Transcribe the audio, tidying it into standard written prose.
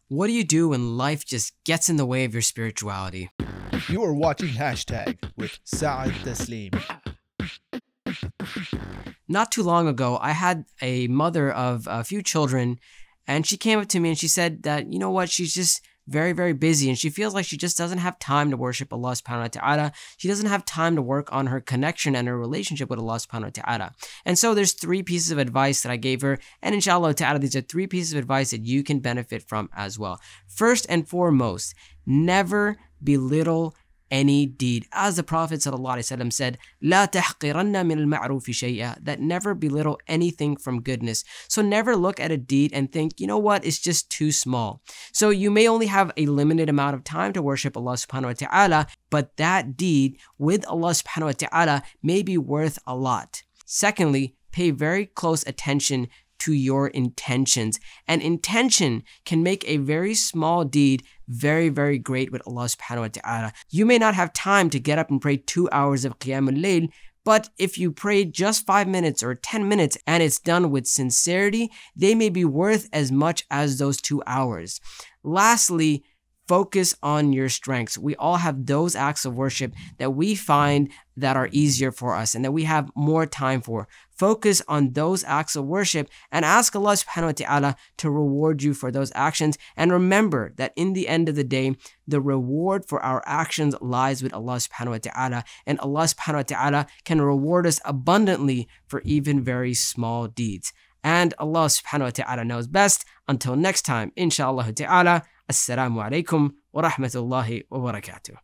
What do you do when life just gets in the way of your spirituality? You are watching Hashtag with Saad Tasleem. Not too long ago, I had a mother of a few children, and she came up to me and she said that, you know what, she's just very, very busy and she feels like she just doesn't have time to worship Allah subhanahu wa ta'ala. She doesn't have time to work on her connection and her relationship with Allah subhanahu wa ta'ala. And so there's 3 pieces of advice that I gave her, and inshallah ta'ala, these are 3 pieces of advice that you can benefit from as well. First and foremost, never belittle any deed. As the Prophet ﷺ said, لا تحقرن من المعروف شيئا, that never belittle anything from goodness. So never look at a deed and think, you know what, it's just too small. So you may only have a limited amount of time to worship Allah subhanahu wa ta'ala, but that deed with Allah subhanahu wa ta'ala may be worth a lot. Secondly, pay very close attention to your intentions. An intention can make a very small deed very, very great with Allah subhanahu wa ta'ala. You may not have time to get up and pray 2 hours of qiyam al-layl, but if you pray just 5 minutes or 10 minutes and it's done with sincerity, they may be worth as much as those 2 hours. Lastly, focus on your strengths. We all have those acts of worship that we find that are easier for us and that we have more time for. Focus on those acts of worship and ask Allah subhanahu wa ta'ala to reward you for those actions. And remember that in the end of the day, the reward for our actions lies with Allah subhanahu wa ta'ala, and Allah subhanahu wa ta'ala can reward us abundantly for even very small deeds. And Allah subhanahu wa ta'ala knows best. Until next time, inshallah ta'ala, Assalamu alaikum wa rahmatullahi wa barakatuh.